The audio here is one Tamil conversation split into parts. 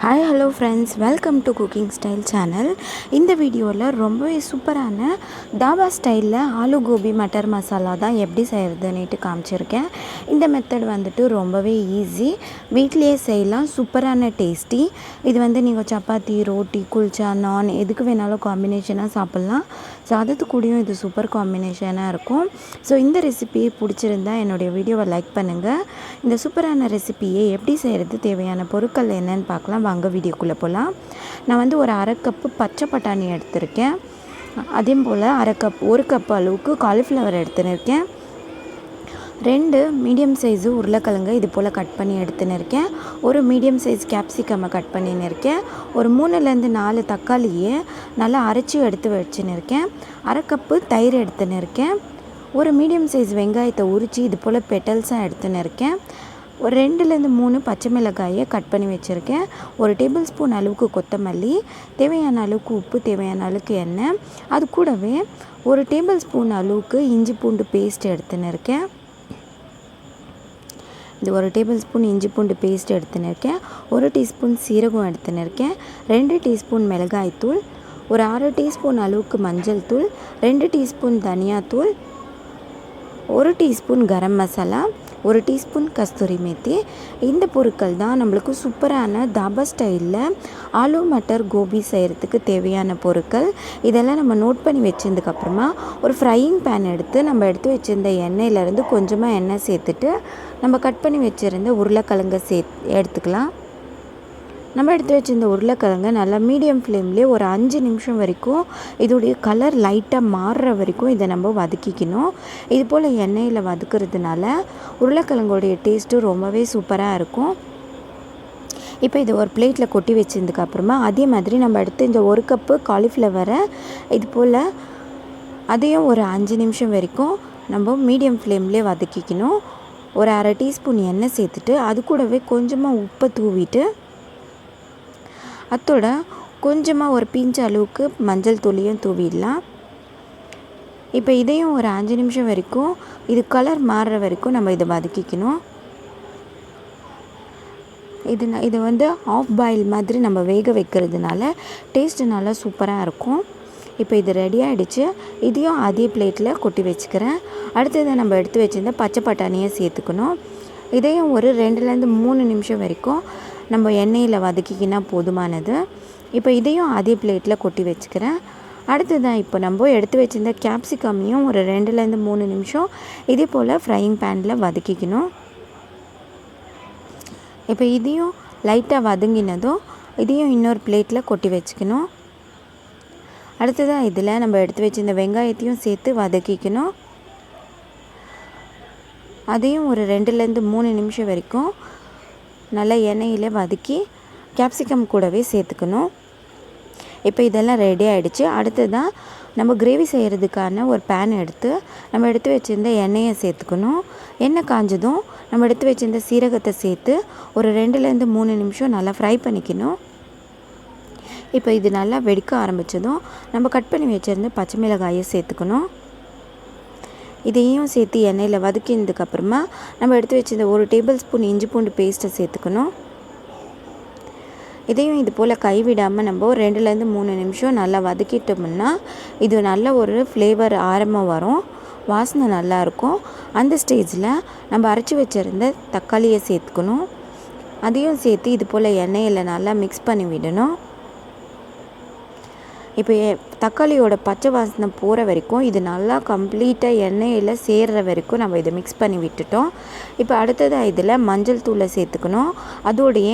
Hi, hello friends, welcome to Cooking Style channel. இந்த வீடியோவில் ரொம்பவே சூப்பரான தாபா ஸ்டைலில் ஆலு கோபி மட்டர் மசாலா தான் எப்படி செய்கிறதுன்னுட்டு காமிச்சிருக்கேன். இந்த மெத்தட் வந்துட்டு ரொம்பவே ஈஸி, வீட்லேயே செய்யலாம், சூப்பரான டேஸ்டி. இது நீங்கள் சப்பாத்தி, ரோட்டி, குல்ச்சா, நான் எதுக்கு வேணாலும் காம்பினேஷனாக சாப்பிட்லாம். சாதத்துக்கூடையும் இது சூப்பர் காம்பினேஷனாக இருக்கும். ஸோ இந்த ரெசிபியை பிடிச்சிருந்தா என்னுடைய வீடியோவை லைக் பண்ணுங்கள். இந்த சூப்பரான ரெசிபியை எப்படி செய்கிறது, தேவையான பொருட்கள் என்னென்னு பார்க்கலாம். வாங்க வீடியோக்குள்ளே போகலாம். நான் ஒரு அரை கப்பு பச்சை பட்டாணி எடுத்திருக்கேன். அதே போல் ஒரு கப் அளவுக்கு காலிஃப்ளவர் எடுத்துன்னு 2 மீடியம் சைஸு உருளைக்கிழங்கு இது போல் கட் பண்ணி எடுத்துன்னு இருக்கேன். ஒரு மீடியம் சைஸ் கேப்சிகம்மை கட் பண்ணின்னு இருக்கேன். ஒரு 3லேருந்து 4 தக்காளியை நல்லா அரைச்சி எடுத்து வச்சுன்னு இருக்கேன். அரை கப்பு தயிர் எடுத்துன்னு இருக்கேன். ஒரு மீடியம் சைஸ் வெங்காயத்தை உரித்து இது போல் பெட்டல்ஸாக எடுத்துன்னு இருக்கேன். ஒரு 2லேருந்து 3 பச்சை மிளகாயை கட் பண்ணி வச்சுருக்கேன். ஒரு டேபிள் ஸ்பூன் அளவுக்கு கொத்தமல்லி, தேவையான அளவுக்கு உப்பு, தேவையான அளவுக்கு எண்ணெய், அது கூடவே ஒரு டேபிள் ஸ்பூன் அளவுக்கு இஞ்சி பூண்டு பேஸ்ட் எடுத்துன்னு இருக்கேன். இது ஒரு டேபிள் ஸ்பூன் இஞ்சி பூண்டு பேஸ்ட் எடுத்துன்னு இருக்கேன். 1 டீஸ்பூன் சீரகம் எடுத்துன்னு இருக்கேன். 2 டீஸ்பூன் மிளகாய்த்தூள், ஒரு 1/2 டீஸ்பூன் அளவுக்கு மஞ்சள் தூள், 2 டீஸ்பூன் தனியாத்தூள், 1 டீஸ்பூன் கரம் மசாலா, 1 டீஸ்பூன் கஸ்தூரி மேத்தி. இந்த பொருட்கள் தான் நம்மளுக்கு சூப்பரான தாபா ஸ்டைலில் ஆலு மட்டர் கோபி செய்கிறதுக்கு தேவையான பொருட்கள். இதெல்லாம் நம்ம நோட் பண்ணி வச்சதுக்கப்புறமா ஒரு ஃப்ரையிங் பேன் எடுத்து வச்சுருந்த எண்ணெயிலேருந்து கொஞ்சமாக எண்ணெய் சேர்த்துட்டு நம்ம கட் பண்ணி வச்சுருந்த உருளைக்கிழங்கை எடுத்துக்கலாம். நம்ம எடுத்து வச்சுருந்த உருளைக்கிழங்கை நல்லா மீடியம் ஃப்ளேம்லேயே ஒரு 5 நிமிஷம் வரைக்கும் இதோடைய கலர் லைட்டாக மாறுற வரைக்கும் இதை நம்ம வதக்கிக்கணும். இது போல் எண்ணெயில் வதக்கிறதுனால உருளைக்கிழங்கோடைய டேஸ்ட்டு ரொம்பவே சூப்பராக இருக்கும். இப்போ இது ஒரு பிளேட்டில் கொட்டி வச்சதுக்கப்புறமா அதே மாதிரி நம்ம எடுத்து இந்த 1 கப்பு காலிஃப்ளவரை இது போல் அதையும் ஒரு 5 நிமிஷம் வரைக்கும் நம்ம மீடியம் ஃப்ளேம்லேயே வதக்கிக்கணும். ஒரு 1/2 டீஸ்பூன் எண்ணெய் சேர்த்துட்டு அது கூடவே கொஞ்சமாக உப்பை தூவிட்டு அதோட கொஞ்சமாக ஒரு பிஞ்ச் அளவுக்கு மஞ்சள் தூளியும் தூவிடலாம். இப்போ இதையும் ஒரு 5 நிமிஷம் வரைக்கும் இது கலர் மாறுற வரைக்கும் நம்ம இதை வதக்கிக்கணும். இது ஆஃப் பாயில் மாதிரி நம்ம வேக வைக்கிறதுனால டேஸ்ட்டு நல்லா சூப்பராக இருக்கும். இப்போ இது ரெடி ஆகிடுச்சு. இதையும் அதே பிளேட்டில் கொட்டி வச்சுக்கிறேன். அடுத்தது நம்ம எடுத்து வச்சுருந்த பச்சை பட்டாணியை சேர்த்துக்கணும். இதையும் ஒரு 2லேருந்து 3 நிமிஷம் வரைக்கும் நம்ம எண்ணெயில் வதக்கிக்கினா போதுமானது. இப்போ இதையும் அதே பிளேட்டில் கொட்டி வச்சுக்கிறேன். அடுத்ததான் இப்போ நம்ம எடுத்து வச்சுருந்த கேப்சிகமையும் ஒரு 2லேருந்து 3 நிமிஷம் இதே போல் ஃப்ரையிங் பேனில் வதக்கிக்கணும். இப்போ இதையும் லைட்டாக வதங்கினதும் இதையும் இன்னொரு பிளேட்டில் கொட்டி வச்சுக்கணும். அடுத்ததாக இதில் நம்ம எடுத்து வச்சுருந்த வெங்காயத்தையும் சேர்த்து வதக்கிக்கணும். அதையும் ஒரு 2லேருந்து 3 நிமிஷம் வரைக்கும் நல்லா எண்ணெயில் வதக்கி கேப்சிகம் கூடவே சேர்த்துக்கணும். இப்போ இதெல்லாம் ரெடி ஆகிடுச்சு. அடுத்ததான் நம்ம கிரேவி செய்கிறதுக்கான ஒரு பேன் நம்ம எடுத்து வச்சுருந்த எண்ணெயை சேர்த்துக்கணும். எண்ணெய் காஞ்சதும் நம்ம எடுத்து வச்சுருந்த சீரகத்தை சேர்த்து ஒரு 2லேருந்து 3 நிமிஷம் நல்லா ஃப்ரை பண்ணிக்கணும். இப்போ இது நல்லா வெடிக்க ஆரம்பித்ததும் நம்ம கட் பண்ணி வச்சுருந்த பச்சை மிளகாயை சேர்த்துக்கணும். இதையும் சேர்த்து எண்ணெயில் வதக்கினதுக்கப்புறமா நம்ம எடுத்து வச்சுருந்த 1 டேபிள் ஸ்பூன் இஞ்சி பூண்டு பேஸ்ட்டை சேர்த்துக்கணும். இதையும் இது போல் கைவிடாமல் நம்ம 2லேருந்து 3 நிமிஷம் நல்லா வதக்கிட்டோம்னா இது நல்ல ஒரு ஃப்ளேவர் ஆரமாக வரும், வாசனை நல்லாயிருக்கும். அந்த ஸ்டேஜில் நம்ம அரைச்சி வச்சுருந்த தக்காளியை சேர்த்துக்கணும். அதையும் சேர்த்து இது போல் எண்ணெயில் நல்லா மிக்ஸ் பண்ணி விடணும். இப்போ தக்காளியோட பச்சை வாசனை போகிற வரைக்கும் இது நல்லா கம்ப்ளீட்டாக எண்ணெயில் சேர்கிற வரைக்கும் நம்ம இதை மிக்ஸ் பண்ணி விட்டுட்டோம். இப்போ அடுத்ததாக இதில் மஞ்சள் தூளை சேர்த்துக்கணும். அதோடைய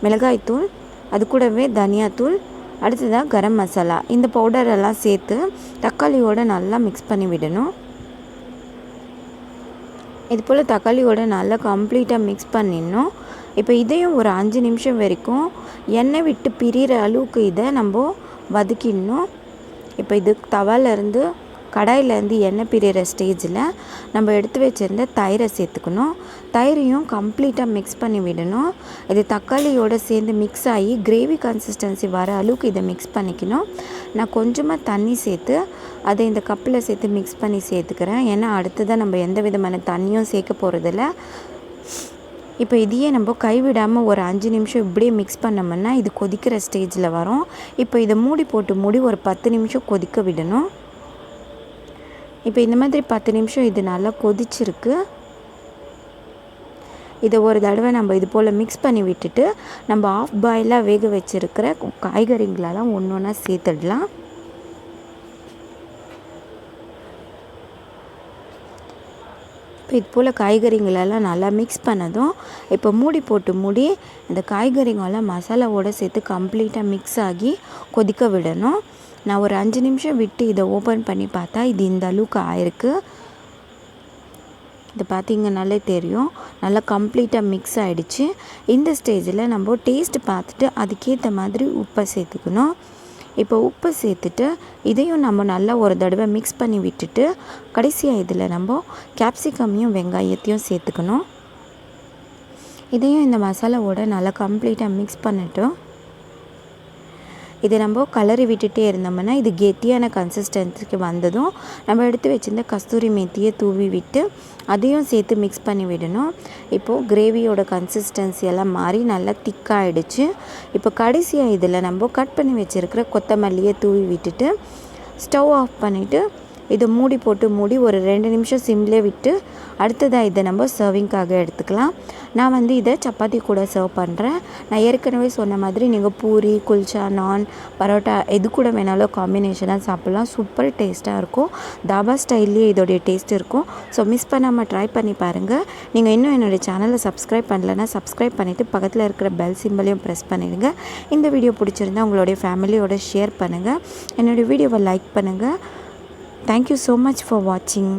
மிளகாய்த்தூள், அது கூடவே தனியாத்தூள், அடுத்ததாக கரம் மசாலா, இந்த பவுடரெல்லாம் சேர்த்து தக்காளியோடு நல்லா மிக்ஸ் பண்ணி விடணும். இது போல் தக்காளியோடு நல்லா கம்ப்ளீட்டாக மிக்ஸ் பண்ணிடணும். இப்போ இதையும் ஒரு 5 நிமிஷம் வரைக்கும் எண்ணெய் விட்டு பிரிகிற அளவுக்கு இதை நம்ம வதக்கிடணும். இப்போ இது தவாலேருந்து கடாயிலேருந்து எண்ணெய் பிரிகிற ஸ்டேஜில் நம்ம எடுத்து வச்சுருந்த தயிரை சேர்த்துக்கணும். தயிரையும் கம்ப்ளீட்டாக மிக்ஸ் பண்ணி விடணும். இது தக்காளியோடு சேர்ந்து மிக்ஸ் ஆகி கிரேவி கன்சிஸ்டன்சி வர அளவுக்கு இதை மிக்ஸ் பண்ணிக்கணும். நான் கொஞ்சமாக தண்ணி சேர்த்து அதை இந்த கப்பில் சேர்த்து மிக்ஸ் பண்ணி சேர்த்துக்கிறேன். ஏன்னா அடுத்ததான் நம்ம எந்த விதமான தண்ணியும் சேர்க்க போகிறதில்ல. இப்போ இதையே நம்ம கைவிடாமல் ஒரு 5 நிமிஷம் இப்படியே மிக்ஸ் பண்ணோம்னா இது கொதிக்கிற ஸ்டேஜில் வரும். இப்போ இதை மூடி ஒரு 10 நிமிஷம் கொதிக்க விடணும். இப்போ இந்த மாதிரி 10 நிமிஷம் இது நல்லா கொதிச்சிருக்கு. இதை ஒரு தடவை நம்ம இது போல் மிக்ஸ் பண்ணி விட்டுட்டு நம்ம ஆஃப் பாயிலாக வேக வச்சுருக்கிற காய்கறிகளெல்லாம் ஒன்று ஒன்றா சேர்த்துடலாம். இப்போ இது போல் காய்கறிகளெல்லாம் நல்லா மிக்ஸ் பண்ணதும் இப்போ மூடி இந்த காய்கறிங்களெல்லாம் மசாலாவோடு சேர்த்து கம்ப்ளீட்டாக மிக்ஸ் ஆகி கொதிக்க விடணும். நான் ஒரு 5 நிமிஷம் விட்டு இதை ஓப்பன் பண்ணி பார்த்தா இது இந்த அளவுக்கு ஆயிருக்கு. இது பார்த்திங்கனாலே தெரியும், நல்லா கம்ப்ளீட்டாக மிக்ஸ் ஆகிடுச்சு. இந்த ஸ்டேஜில் நம்ம டேஸ்ட்டு பார்த்துட்டு அதுக்கேற்ற மாதிரி உப்பை சேர்த்துக்கணும். இப்போ உப்பு சேர்த்துட்டு இதையும் நம்ம நல்லா ஒரு தடவை மிக்ஸ் பண்ணி விட்டுட்டு கடைசியாக இதில் நம்ம கேப்சிகமையும் வெங்காயத்தையும் சேர்த்துக்கணும். இதையும் இந்த மசாலாவோட நல்லா கம்ப்ளீட்டாக மிக்ஸ் பண்ணிட்டோம். இதை நம்ம கலரி விட்டுட்டே இருந்தோம்னா இது கெட்டியான கன்சிஸ்டன்சிக்கு வந்ததும் நம்ம எடுத்து வச்சுருந்த கஸ்தூரி மேத்தியை தூவி விட்டு அதையும் சேர்த்து மிக்ஸ் பண்ணி விடணும். இப்போது கிரேவியோட கன்சிஸ்டன்சி எல்லாம் மாறி நல்லா திக்காகிடுச்சு. இப்போ கடைசியாக இதில் நம்ம கட் பண்ணி வச்சுருக்கிற கொத்தமல்லியை தூவி விட்டுட்டு ஸ்டவ் ஆஃப் பண்ணிவிட்டு இதை மூடி ஒரு 2 நிமிஷம் சிம்லேயே விட்டு அடுத்ததாக இதை நம்ம சர்விங்காக எடுத்துக்கலாம். நான் இதை சப்பாத்தி கூட சர்வ் பண்ணுறேன். நான் ஏற்கனவே சொன்ன மாதிரி நீங்கள் பூரி, குல்ச்சா, நான், பரோட்டா எது கூட வேணாலும் காம்பினேஷனாக சாப்பிட்லாம். சூப்பர் டேஸ்ட்டாக இருக்கும். தாபா ஸ்டைல்லையே இதோடைய டேஸ்ட் இருக்கும். ஸோ மிஸ் பண்ணாமல் ட்ரை பண்ணி பாருங்கள். நீங்கள் இன்னும் என்னுடைய சேனலை சப்ஸ்கிரைப் பண்ணலைன்னா சப்ஸ்கிரைப் பண்ணிவிட்டு பக்கத்தில் இருக்கிற பெல் சிம்பலையும் ப்ரெஸ் பண்ணிடுங்க. இந்த வீடியோ பிடிச்சிருந்தால் உங்களுடைய ஃபேமிலியோட ஷேர் பண்ணுங்கள். என்னுடைய வீடியோவை லைக் பண்ணுங்கள். Thank you so much for watching.